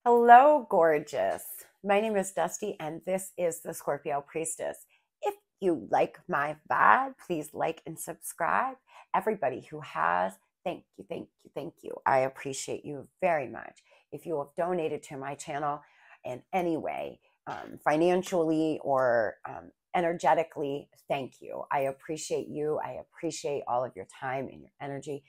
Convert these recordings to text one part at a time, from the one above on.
Hello, gorgeous. My name is Dusty, and this is the Scorpio Priestess. If you like my vibe, please like and subscribe. Everybody who has, thank you, thank you, thank you. I appreciate you very much. If you have donated to my channel in any way, financially or energetically, thank you. I appreciate you. I appreciate all of your time and your energy.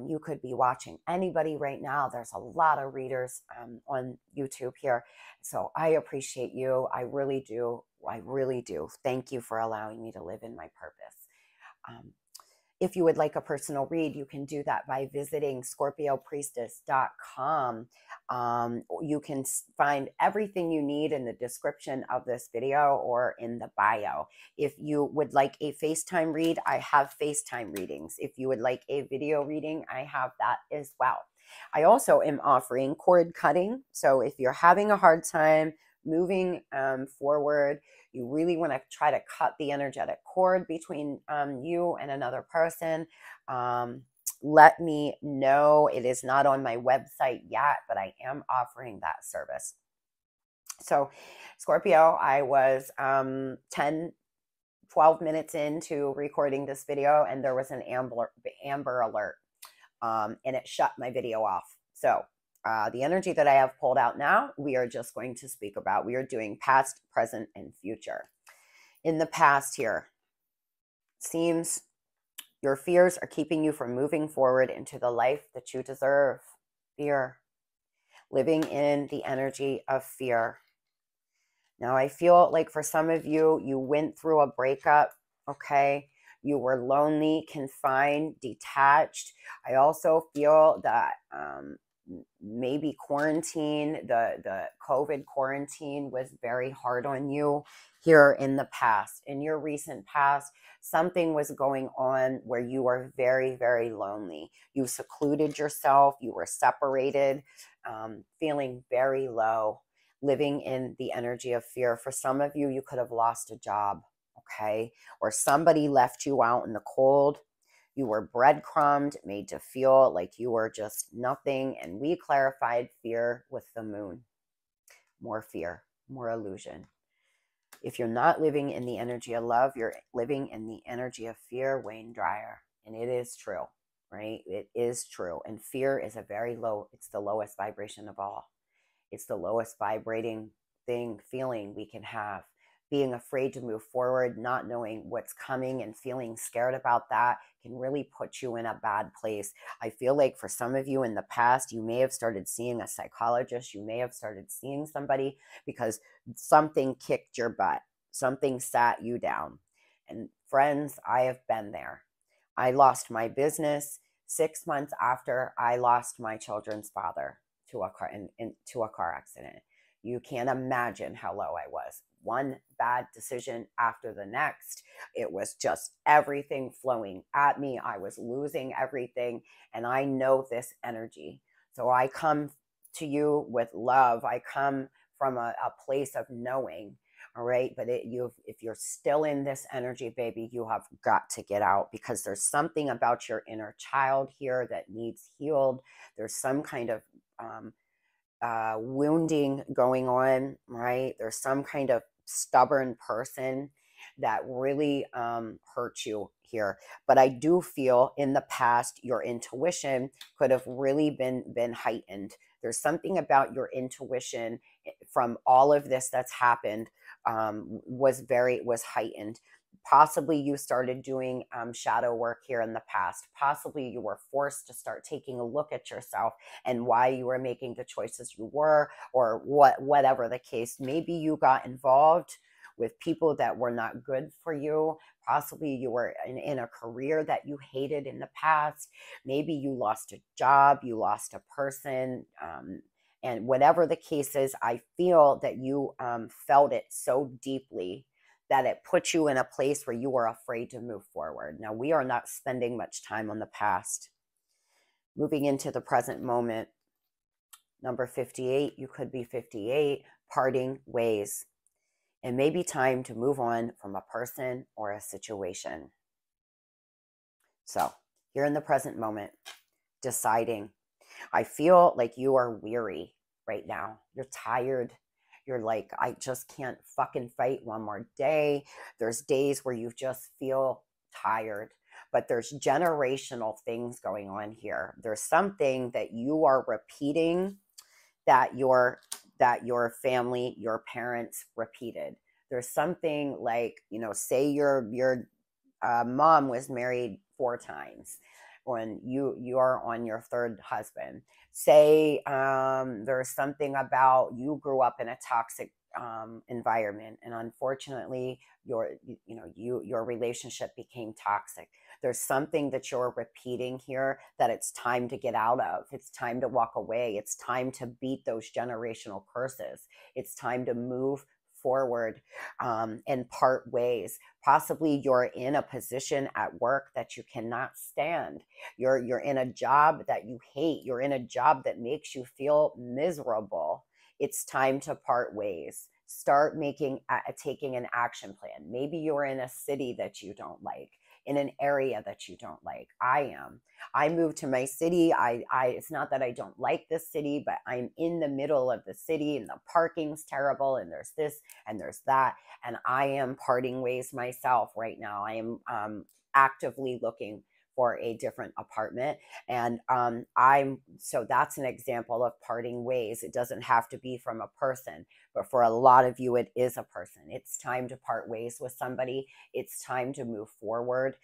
You could be watching anybody right now. There's a lot of readers on YouTube here. So I appreciate you. I really do. I really do. Thank you for allowing me to live in my purpose. Um, if you would like a personal read, you can do that by visiting scorpiopriestess.com. You can find everything you need in the description of this video or in the bio. If you would like a FaceTime read, I have FaceTime readings. If you would like a video reading, I have that as well. I also am offering cord cutting. So if you're having a hard time moving forward, you really want to try to cut the energetic cord between you and another person, let me know. It is not on my website yet, but I am offering that service. So Scorpio, I was 10, 12 minutes into recording this video, and there was an amber alert, and it shut my video off. So the energy that I have pulled out now, we are just going to speak about. We are doing past, present, and future. In the past here, seems your fears are keeping you from moving forward into the life that you deserve. Fear. Living in the energy of fear. Now, I feel like for some of you, you went through a breakup, okay? You were lonely, confined, detached. I also feel that maybe quarantine, the COVID quarantine was very hard on you here in the past. In your recent past, something was going on where you were very, very lonely. You secluded yourself, you were separated, feeling very low, living in the energy of fear. For some of you, you could have lost a job, okay? Or somebody left you out in the cold. You were breadcrumbed, made to feel like you were just nothing. And we clarified fear with the moon. More fear, more illusion. If you're not living in the energy of love, you're living in the energy of fear, Wayne Dyer. And it is true, right? It is true. And fear is a very low, it's the lowest vibration of all. It's the lowest vibrating feeling we can have. Being afraid to move forward, not knowing what's coming and feeling scared about that can really put you in a bad place. I feel like for some of you in the past, you may have started seeing a psychologist. You may have started seeing somebody because something kicked your butt. Something sat you down. And friends, I have been there. I lost my business 6 months after I lost my children's father to a car accident. You can't imagine how low I was. One bad decision after the next. It was just everything flowing at me. I was losing everything, and I know this energy. So I come to you with love. I come from a place of knowing. All right. But if you're still in this energy, baby, you have got to get out, because there's something about your inner child here that needs healed. There's some kind of wounding going on, right? There's some kind of stubborn person that really hurt you here. But I do feel in the past, your intuition could have really been heightened. There's something about your intuition from all of this that's happened, was heightened. Possibly you started doing shadow work here in the past. Possibly you were forced to start taking a look at yourself and why you were making the choices you were, or whatever the case. Maybe you got involved with people that were not good for you. Possibly you were in a career that you hated in the past. Maybe you lost a job, you lost a person. And whatever the case is, I feel that you felt it so deeply that it put you in a place where you were afraid to move forward. Now, we are not spending much time on the past. Moving into the present moment. Number 58, you could be 58, parting ways. It may be time to move on from a person or a situation. So, here in the present moment, deciding. I feel like you are weary, right now. You're tired. You're like, I just can't fucking fight one more day. There's days where you just feel tired, but there's generational things going on here. There's something that you are repeating that your family, your parents repeated. There's something like, say your mom was married 4 times when you are on your third husband. Say there's something about you grew up in a toxic environment, and unfortunately your relationship became toxic. There's something that you're repeating here that it's time to get out of. It's time to walk away. It's time to beat those generational curses. It's time to move forward and part ways. Possibly you're in a position at work that you cannot stand. You're in a job that you hate. You're in a job that makes you feel miserable. It's time to part ways. Start taking an action plan. Maybe you're in a city that you don't like, in an area that you don't like. I moved to my city. It's not that I don't like this city, but I'm in the middle of the city and the parking's terrible and there's this and there's that. And I am parting ways myself right now. I am actively looking for a different apartment. And so that's an example of parting ways. It doesn't have to be from a person, but for a lot of you, it is a person. It's time to part ways with somebody. It's time to move forward.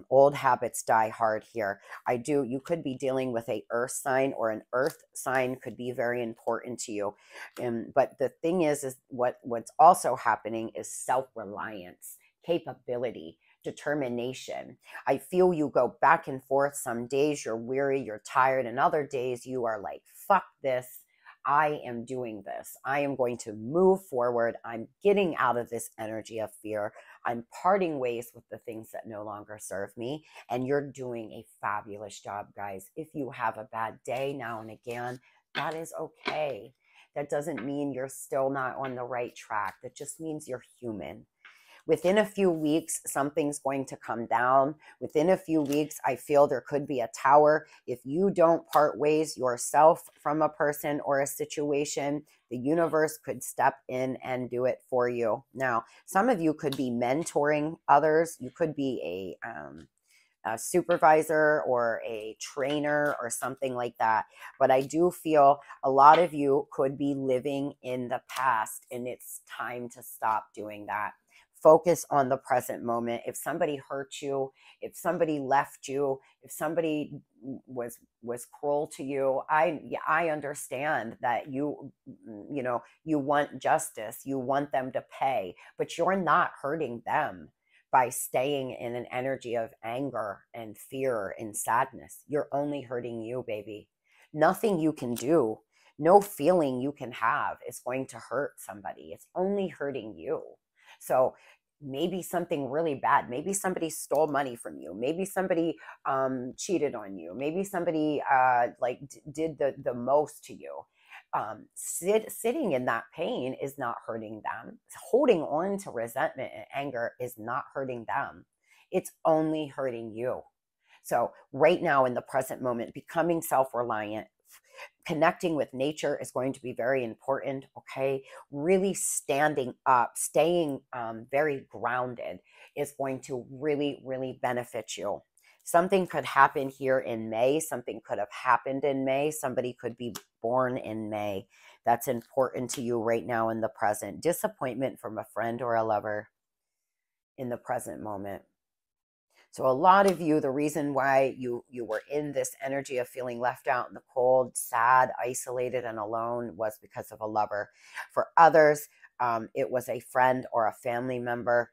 Old habits die hard here. You could be dealing with a earth sign, or an earth sign could be very important to you. But the thing is what's also happening is self-reliance, capability, determination. I feel you go back and forth. Some days you're weary, you're tired, and other days you are like, fuck this. I am doing this. I am going to move forward. I'm getting out of this energy of fear. I'm parting ways with the things that no longer serve me. And you're doing a fabulous job, guys. If you have a bad day now and again, that is okay. That doesn't mean you're still not on the right track. That just means you're human. Within a few weeks, something's going to come down. Within a few weeks, I feel there could be a tower. If you don't part ways yourself from a person or a situation, the universe could step in and do it for you. Now, some of you could be mentoring others. You could be a supervisor or a trainer or something like that. But I do feel a lot of you could be living in the past, and it's time to stop doing that. Focus on the present moment. If somebody hurt you, if somebody left you, if somebody was cruel to you, I understand that you want justice, you want them to pay, but you're not hurting them by staying in an energy of anger and fear and sadness. You're only hurting you, baby. Nothing you can do, no feeling you can have is going to hurt somebody. It's only hurting you. So maybe something really bad. Maybe somebody stole money from you. Maybe somebody cheated on you. Maybe somebody did the most to you. Sitting in that pain is not hurting them. Holding on to resentment and anger is not hurting them. It's only hurting you. So right now in the present moment, becoming self-reliant, connecting with nature is going to be very important. Okay. Really standing up, staying very grounded is going to really, really benefit you. Something could happen here in May. Something could have happened in May. Somebody could be born in May. That's important to you right now in the present. Disappointment from a friend or a lover in the present moment. So a lot of you, the reason why you were in this energy of feeling left out in the cold, sad, isolated, and alone was because of a lover. For others, it was a friend or a family member.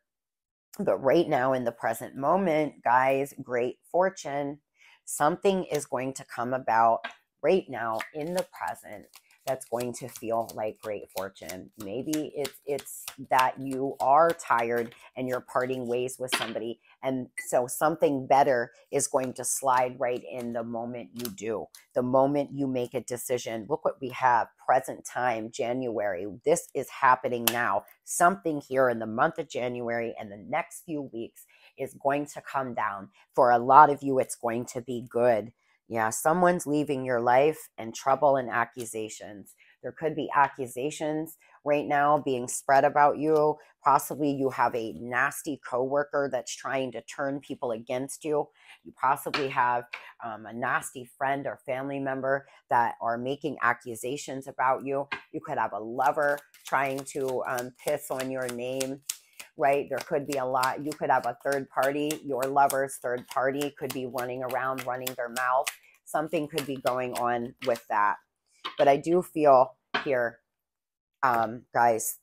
But right now in the present moment, guys, great fortune. Something is going to come about right now in the present that's going to feel like great fortune. Maybe it's that you are tired and you're parting ways with somebody, and so something better is going to slide right in the moment you do, the moment you make a decision. Look what we have, present time, January. This is happening now. Something here in the month of January and the next few weeks is going to come down. For a lot of you, it's going to be good. Yeah, someone's leaving your life, and trouble and accusations. There could be accusations right now being spread about you. Possibly you have a nasty coworker that's trying to turn people against you. You possibly have a nasty friend or family member that are making accusations about you. You could have a lover trying to piss on your name, right? There could be a lot. You could have a third party. Your lover's third party could be running around, running their mouth. Something could be going on with that. But I do feel here, guys,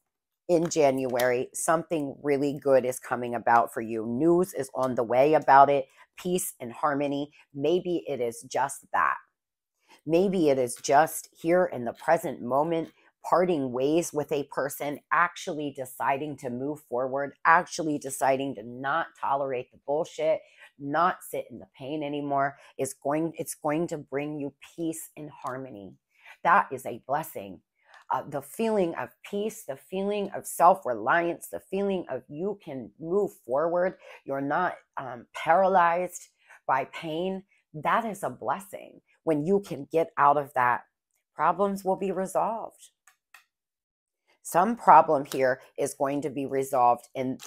in January, something really good is coming about for you. News is on the way about it. Peace and harmony. Maybe it is just that. Maybe it is just here in the present moment, parting ways with a person, actually deciding to move forward, actually deciding to not tolerate the bullshit, not sit in the pain anymore. It's going to bring you peace and harmony. That is a blessing. The feeling of peace, the feeling of self-reliance, the feeling of you can move forward. You're not paralyzed by pain. That is a blessing. When you can get out of that, problems will be resolved. Some problem here is going to be resolved in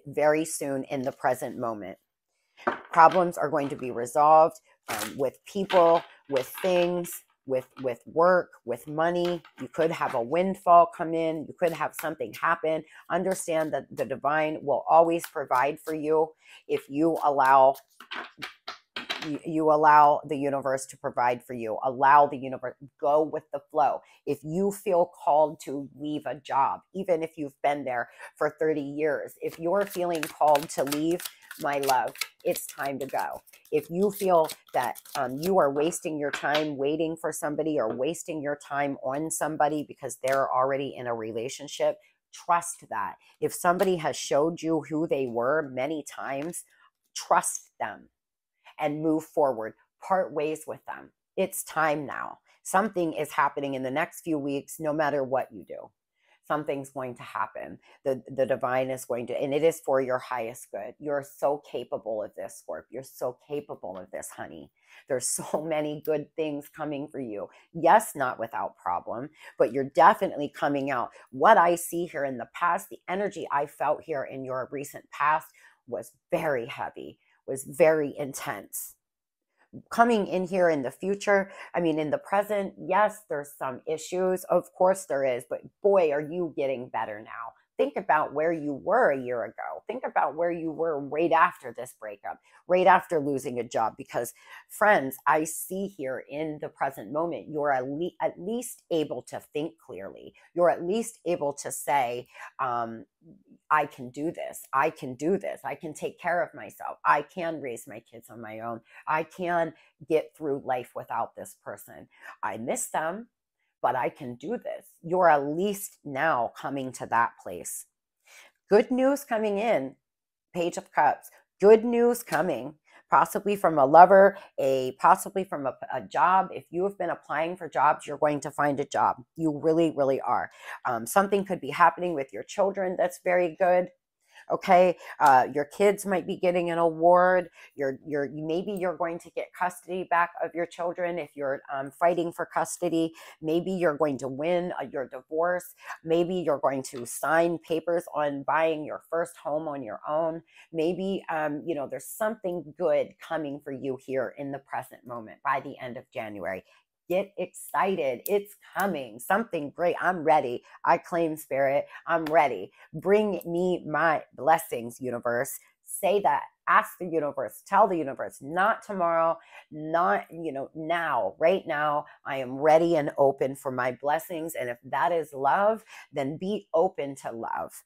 very soon in the present moment. Problems are going to be resolved with people, with things, with work, with money. You could have a windfall come in. You could have something happen. Understand that the divine will always provide for you if you allow the universe to provide for you. Allow the universe, go with the flow. If you feel called to leave a job, even if you've been there for 30 years, if you're feeling called to leave, my love, it's time to go. If you feel that you are wasting your time waiting for somebody or wasting your time on somebody because they're already in a relationship, trust that. If somebody has showed you who they were many times, trust them and move forward. Part ways with them. It's time now. Something is happening in the next few weeks, no matter what you do. Something's going to happen. The divine is going to, and it is for your highest good. You're so capable of this, Scorp. You're so capable of this, honey. There's so many good things coming for you. Yes, not without problem, but you're definitely coming out. What I see here in the past, the energy I felt here in your recent past was very heavy, was very intense. Coming in here in the future, I mean, in the present, yes, there's some issues. Of course there is, but boy, are you getting better now. Think about where you were a year ago. Think about where you were right after this breakup, right after losing a job. Because, friends, I see here in the present moment, you're at least able to think clearly. You're at least able to say, I can do this. I can do this. I can take care of myself. I can raise my kids on my own. I can get through life without this person. I miss them, but I can do this. You're at least now coming to that place. Good news coming in, Page of Cups. Good news coming, possibly from a lover, possibly from a job. If you have been applying for jobs, you're going to find a job. You really, really are. Something could be happening with your children that's very good. Okay, your kids might be getting an award. Maybe you're going to get custody back of your children if you're fighting for custody. Maybe you're going to win your divorce. Maybe you're going to sign papers on buying your first home on your own. Maybe there's something good coming for you here in the present moment by the end of January. Get excited. It's coming. Something great. I'm ready. I claim spirit. I'm ready. Bring me my blessings, universe. Say that. Ask the universe. Tell the universe, not tomorrow, not, now, right now. I am ready and open for my blessings. And if that is love, then be open to love,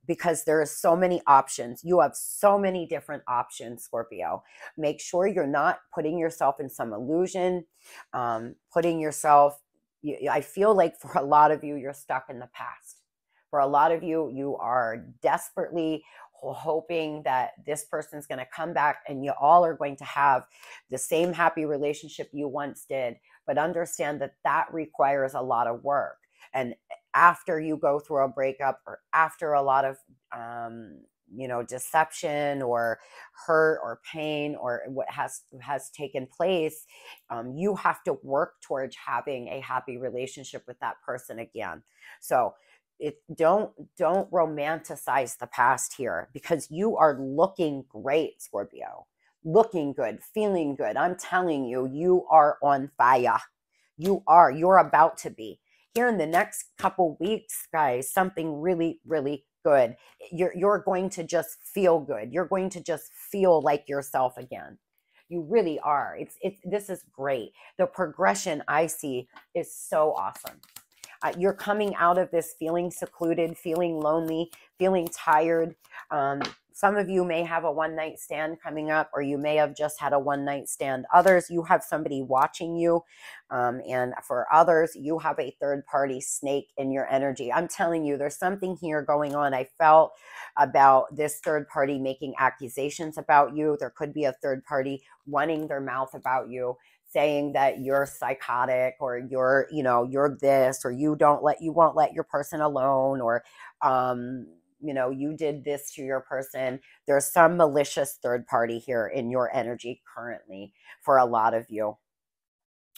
because there are so many options. You have so many different options, Scorpio. Make sure you're not putting yourself in some illusion, putting yourself, I feel like for a lot of you, you're stuck in the past. For a lot of you, you are desperately hoping that this person's going to come back and you all are going to have the same happy relationship you once did. But understand that that requires a lot of work. And after you go through a breakup or after a lot of deception or hurt or pain or what has taken place, you have to work towards having a happy relationship with that person again. So don't romanticize the past here, because you are looking great, Scorpio. Looking good, feeling good. I'm telling you, you are on fire. You're about to be. Here in the next couple weeks, guys, something really, really good. You're going to just feel good. You're going to just feel like yourself again. You really are. This is great. The progression I see is so awesome. You're coming out of this feeling secluded, feeling lonely, feeling tired. Some of you may have a one-night stand coming up, or you may have just had a one-night stand. Others, you have somebody watching you. And for others, you have a third-party snake in your energy. I'm telling you, there's something here going on. I felt about this third party making accusations about you. There could be a third party running their mouth about you, saying that you're psychotic, or you're this, or you won't let your person alone, or you did this to your person. There's some malicious third party here in your energy currently for a lot of you.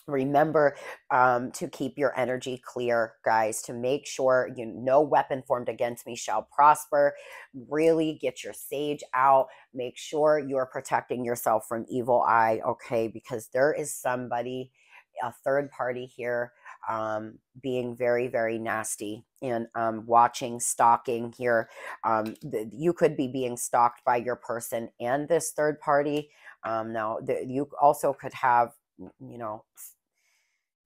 Remember to keep your energy clear, guys, to make sure no weapon formed against me shall prosper. Really get your sage out. Make sure you're protecting yourself from evil eye, okay? Because there is somebody, a third party here, being very, very nasty and watching, stalking here. You could be being stalked by your person and this third party. Now, you also could have,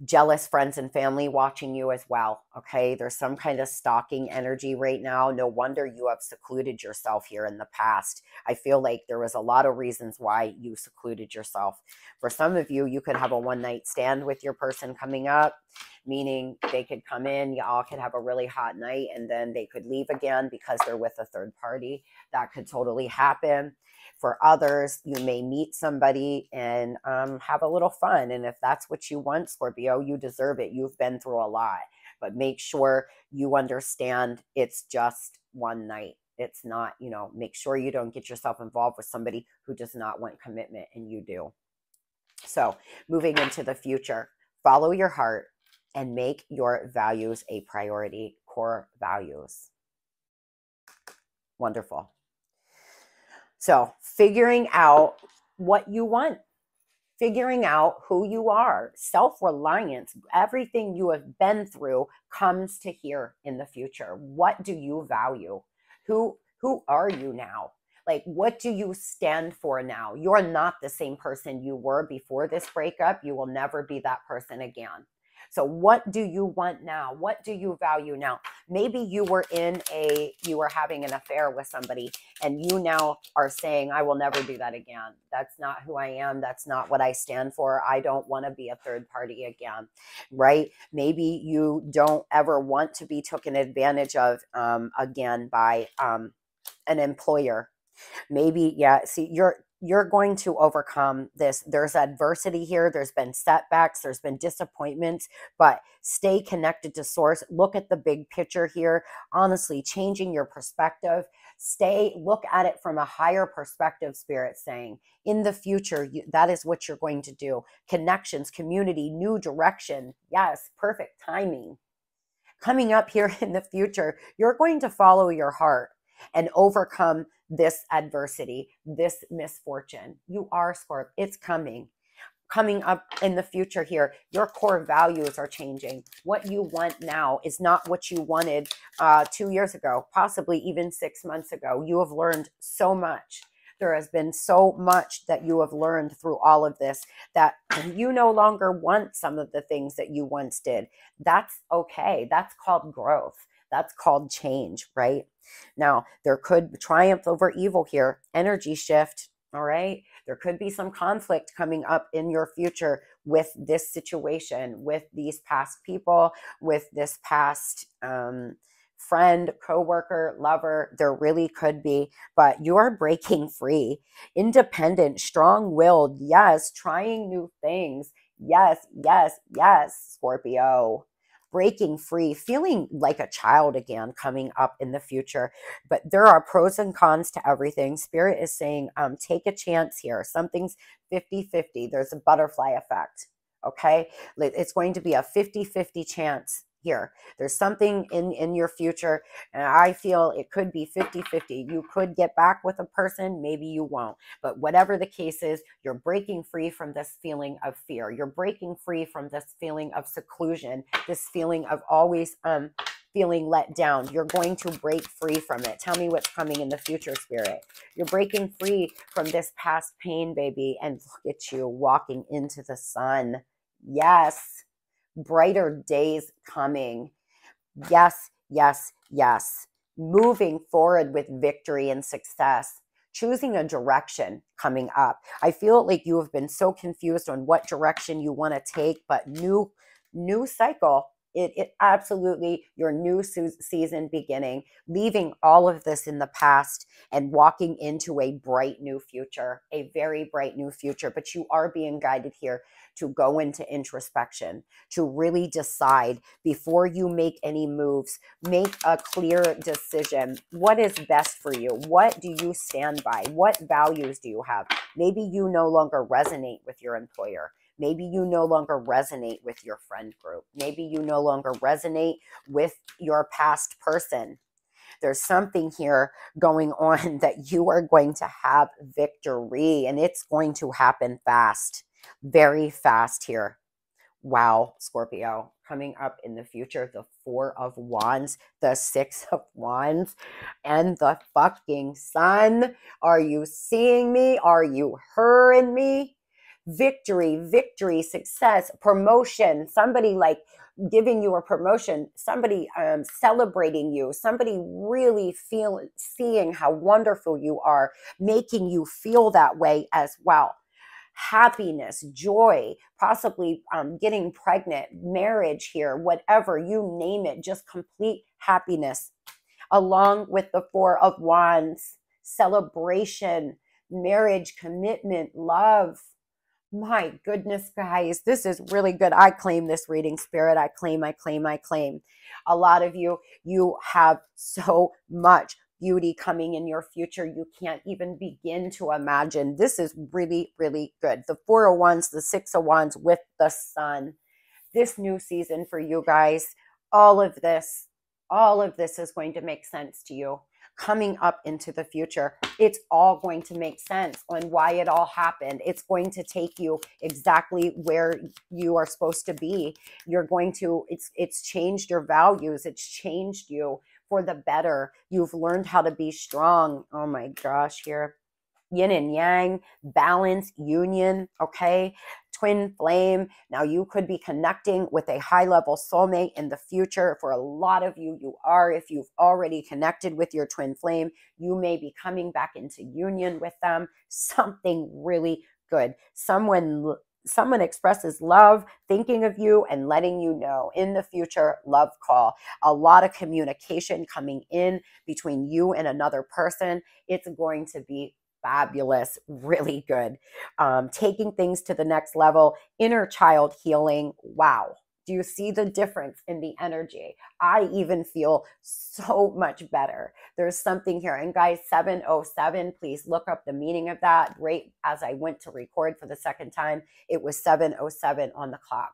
jealous friends and family watching you as well. Okay. There's some kind of stalking energy right now. No wonder you have secluded yourself here in the past. I feel like there was a lot of reasons why you secluded yourself. For some of you, you could have a one-night stand with your person coming up, meaning they could come in, y'all could have a really hot night, and then they could leave again because they're with a third party. That could totally happen. For others, you may meet somebody and have a little fun. And if that's what you want, Scorpio, you deserve it. You've been through a lot. But make sure you understand it's just one night. It's not, make sure you don't get yourself involved with somebody who does not want commitment and you do. So moving into the future, follow your heart and make your values a priority. Core values. Wonderful. So figuring out what you want, figuring out who you are, self-reliance, everything you have been through comes to here in the future. What do you value? Who are you now? Like, what do you stand for now? You're not the same person you were before this breakup. You will never be that person again. So what do you want now? What do you value now? Maybe you were having an affair with somebody and you now are saying, I will never do that again. That's not who I am. That's not what I stand for. I don't want to be a third party again, right? Maybe you don't ever want to be taken advantage of again by an employer. Maybe, see, you're going to overcome this. There's adversity here. There's been setbacks. There's been disappointments, but stay connected to source. Look at the big picture here. Honestly, changing your perspective. Look at it from a higher perspective, Spirit saying. In the future, that is what you're going to do. Connections, community, new direction. Yes, perfect timing. Coming up here in the future, you're going to follow your heart and overcome this adversity, this misfortune. You are, Scorp. It's coming. Coming up in the future here, your core values are changing. What you want now is not what you wanted 2 years ago, possibly even 6 months ago. You have learned so much. There has been so much that you have learned through all of this that you no longer want some of the things that you once did. That's okay. That's called growth. That's called change, right? Now, there could triumph over evil here, energy shift, all right? There could be some conflict coming up in your future with this situation, with these past people, with this past friend, coworker, lover. There really could be, but you're breaking free, independent, strong-willed, yes, trying new things. Yes, yes, yes, Scorpio. breaking free, feeling like a child again coming up in the future. But there are pros and cons to everything. Spirit is saying, take a chance here. Something's 50-50. There's a butterfly effect. Okay. It's going to be a 50-50 chance here. There's something in your future, and I feel it could be 50-50. You could get back with a person, maybe you won't. But whatever the case is, you're breaking free from this feeling of fear. You're breaking free from this feeling of seclusion, this feeling of always feeling let down. You're going to break free from it. Tell me what's coming in the future, Spirit. You're breaking free from this past pain, baby, and look at you walking into the sun. Yes. Brighter days coming. Yes, yes, yes. Moving forward with victory and success. Choosing a direction coming up. I feel like you have been so confused on what direction you want to take, but new cycle. It absolutely, your new season beginning, leaving all of this in the past and walking into a bright new future, a very bright new future. But you are being guided here to go into introspection, to really decide before you make any moves, make a clear decision. What is best for you? What do you stand by? What values do you have? Maybe you no longer resonate with your employer. Maybe you no longer resonate with your friend group. Maybe you no longer resonate with your past person. There's something here going on that you are going to have victory, and it's going to happen fast, very fast here. Wow, Scorpio, coming up in the future, the Four of Wands, the Six of Wands, and the fucking Sun. Are you seeing me? Are you hearing me? Victory, victory, success, promotion, somebody like giving you a promotion, somebody celebrating you, somebody really seeing how wonderful you are, making you feel that way as well. Happiness, joy, possibly getting pregnant, marriage here, whatever, you name it, just complete happiness. Along with the Four of Wands, celebration, marriage, commitment, love. My goodness, guys, this is really good. I claim this reading, Spirit. I claim, I claim, I claim. A lot of you have so much beauty coming in your future. You can't even begin to imagine. This is really, really good. The Four of Wands, the Six of Wands with the Sun. This new season for you guys, all of this is going to make sense to you. Coming up into the future, it's all going to make sense on why it all happened. It's going to take you exactly where you are supposed to be. You're going to, it's changed your values. It's changed you for the better. You've learned how to be strong. Oh my gosh, here. Yin and yang, balance, union, okay? Twin flame. Now you could be connecting with a high-level soulmate in the future. For a lot of you, you are. If you've already connected with your twin flame, you may be coming back into union with them. Something really good. Someone expresses love, thinking of you, and letting you know in the future, love call. A lot of communication coming in between you and another person. It's going to be fabulous, really good. Taking things to the next level, inner child healing. Wow. Do you see the difference in the energy? I even feel so much better. There's something here. And guys, 707, please look up the meaning of that. Right as I went to record for the second time, it was 707 on the clock.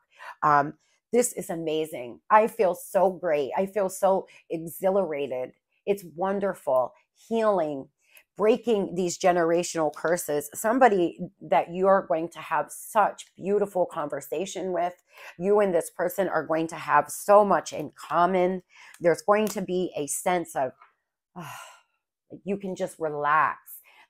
This is amazing. I feel so great. I feel so exhilarated. It's wonderful. Healing, breaking these generational curses, somebody that you're going to have such beautiful conversation with. You and this person are going to have so much in common. There's going to be a sense of, you can just relax,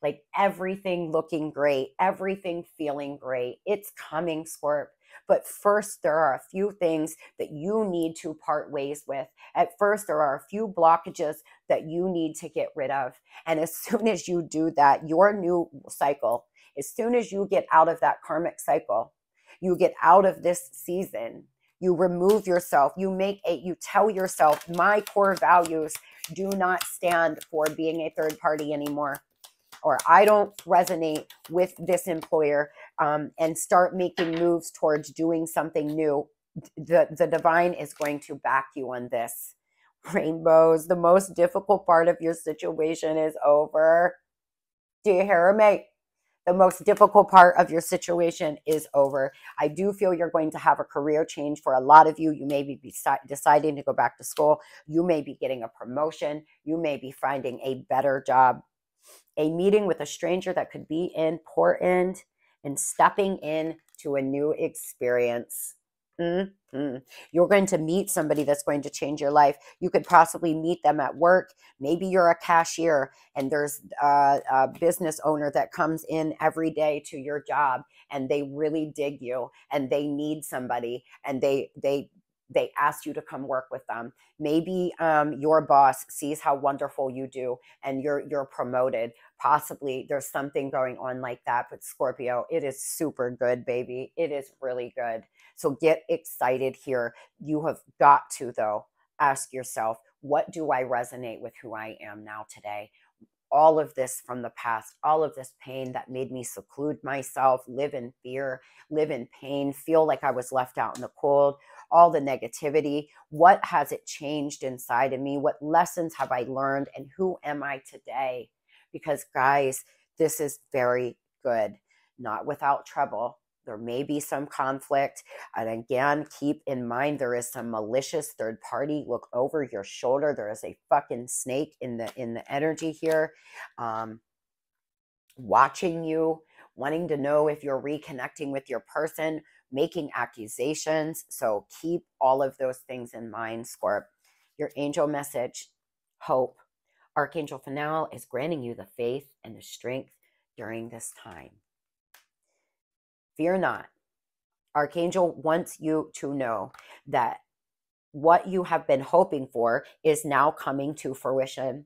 like everything looking great, everything feeling great. It's coming, Scorp. But first, there are a few things that you need to part ways with. At first, there are a few blockages that you need to get rid of. And as soon as you do that, your new cycle, as soon as you get out of that karmic cycle, you get out of this season, you remove yourself, you tell yourself, my core values do not stand for being a third party anymore, or I don't resonate with this employer, and start making moves towards doing something new. The divine is going to back you on this. Rainbows, the most difficult part of your situation is over. Do you hear me? The most difficult part of your situation is over. I do feel you're going to have a career change for a lot of you. You may be deciding to go back to school. You may be getting a promotion. You may be finding a better job. A meeting with a stranger that could be important, and stepping in to a new experience. Mm-hmm. You're going to meet somebody that's going to change your life. You could possibly meet them at work. Maybe you're a cashier and there's a business owner that comes in every day to your job and they really dig you and they need somebody and they ask you to come work with them. Maybe your boss sees how wonderful you do and you're promoted. Possibly there's something going on like that. But Scorpio, it is super good, baby. It is really good. So get excited here. You have got to, though, ask yourself, what do I resonate with who I am now today? All of this from the past, all of this pain that made me seclude myself, live in fear, live in pain, feel like I was left out in the cold, all the negativity. What has it changed inside of me? What lessons have I learned? And who am I today? Because, guys, this is very good. Not without trouble. There may be some conflict. And again, keep in mind there is some malicious third party. Look over your shoulder. There is a fucking snake in the energy here, watching you, wanting to know if you're reconnecting with your person, making accusations. So keep all of those things in mind, Scorp. Your angel message, hope. Archangel Fanal is granting you the faith and the strength during this time. Fear not. Archangel wants you to know that what you have been hoping for is now coming to fruition.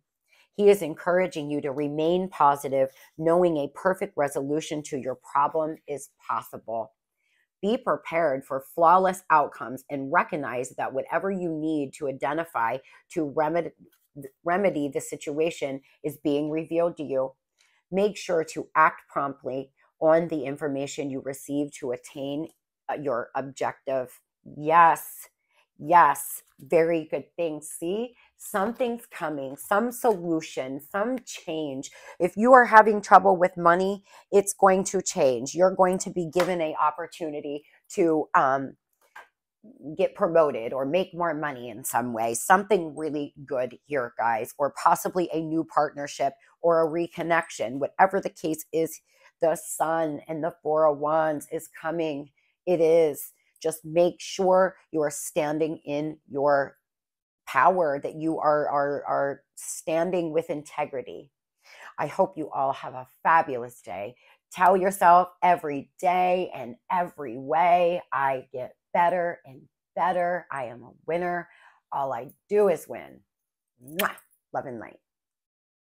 He is encouraging you to remain positive, knowing a perfect resolution to your problem is possible. Be prepared for flawless outcomes and recognize that whatever you need to identify to remedy the situation is being revealed to you. Make sure to act promptly on the information you receive to attain your objective. Yes, yes, very good thing. See, something's coming, some solution, some change. If you are having trouble with money, it's going to change. You're going to be given an opportunity to get promoted or make more money in some way. Something really good here, guys, or possibly a new partnership or a reconnection. Whatever the case is, the Sun and the Four of Wands is coming. It is. Just make sure you are standing in your power, that you are standing with integrity. I hope you all have a fabulous day. Tell yourself every day and every way, I get better and better. I am a winner. All I do is win. Mwah! Love and light.